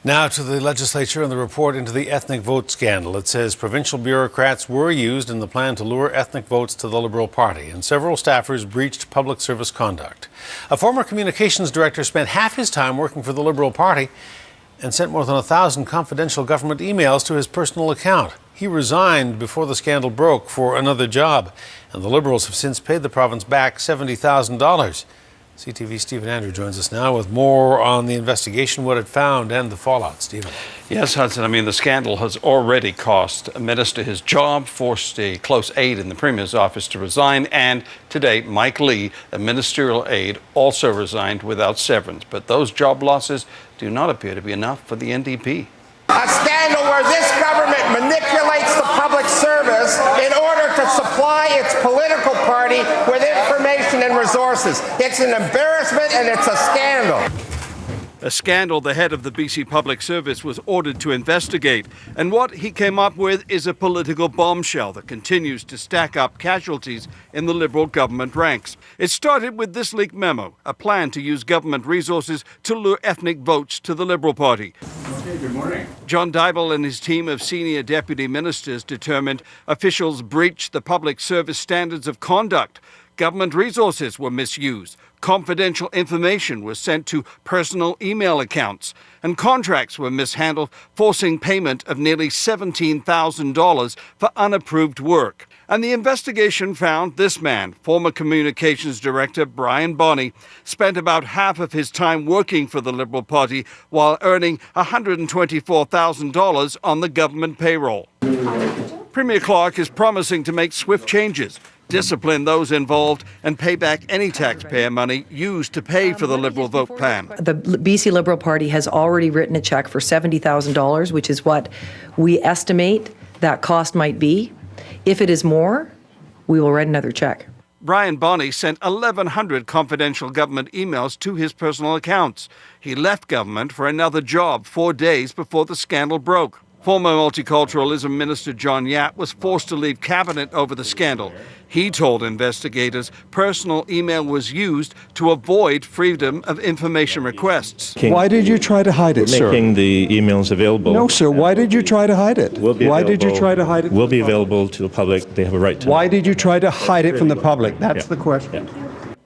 Now to the legislature and the report into the ethnic vote scandal. It says provincial bureaucrats were used in the plan to lure ethnic votes to the Liberal Party, and several staffers breached public service conduct. A former communications director spent half his time working for the Liberal Party and sent more than 1,000 confidential government emails to his personal account. He resigned before the scandal broke for another job, and the Liberals have since paid the province back $70,000. CTV's Stephen Andrew joins us now with more on the investigation, what it found, and the fallout. Stephen. Yes, Hudson. I mean, the scandal has already cost a minister his job, forced a close aide in the Premier's office to resign, and today, Mike Lee, a ministerial aide, also resigned without severance. But those job losses do not appear to be enough for the NDP. A scandal where this government manipulates the public service in order to supply its political party with information and resources. It's an embarrassment and it's a scandal. A scandal the head of the BC Public Service was ordered to investigate. And what he came up with is a political bombshell that continues to stack up casualties in the Liberal government ranks. It started with this leaked memo, a plan to use government resources to lure ethnic votes to the Liberal Party. Okay, good morning. John Dyble and his team of senior deputy ministers determined officials breached the public service standards of conduct. Government resources were misused. Confidential information was sent to personal email accounts, and contracts were mishandled, forcing payment of nearly $17,000 for unapproved work. And the investigation found this man, former communications director Brian Bonney, spent about half of his time working for the Liberal Party while earning $124,000 on the government payroll. Premier Clark is promising to make swift changes, discipline those involved, and pay back any taxpayer money used to pay for the Liberal vote plan. The BC Liberal Party has already written a check for $70,000, which is what we estimate that cost might be. If it is more, we will write another check. Brian Bonney sent 1,100 confidential government emails to his personal accounts. He left government for another job 4 days before the scandal broke. Former Multiculturalism Minister John Yap was forced to leave cabinet over the scandal. He told investigators personal email was used to avoid freedom of information requests. Why did you try to hide it, sir? Making the emails available. No, sir. Why did you try to hide it? Why did you try to hide it? Will be available to the public. They have a right to. Why did you try to hide it from the public? That's the question.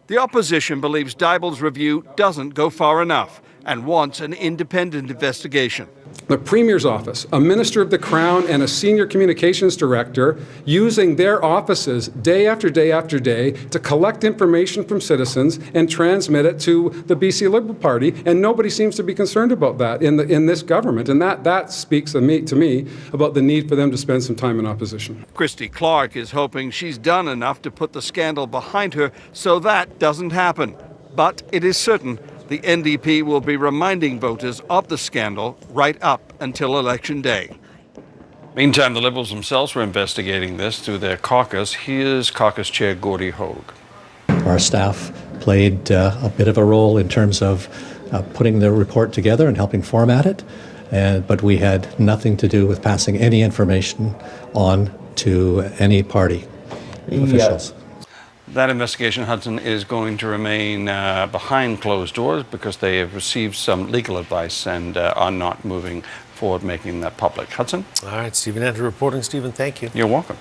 The opposition believes Dyble's review doesn't go far enough and wants an independent investigation. The Premier's office, a minister of the Crown, and a senior communications director using their offices day after day after day to collect information from citizens and transmit it to the BC Liberal Party, and nobody seems to be concerned about that in this government, and that speaks to me about the need for them to spend some time in opposition. Christy Clark is hoping she's done enough to put the scandal behind her so that doesn't happen. But it is certain the NDP will be reminding voters of the scandal right up until Election Day. Meantime, the Liberals themselves were investigating this through their caucus. Here's caucus chair Gordie HOGG. Our staff played a bit of a role in terms of putting the report together and helping format it, but we had nothing to do with passing any information on to any party officials. That investigation, Hudson, is going to remain behind closed doors because they have received some legal advice and are not moving forward making that public. Hudson? All right, Stephen Andrew reporting. Stephen, thank you. You're welcome.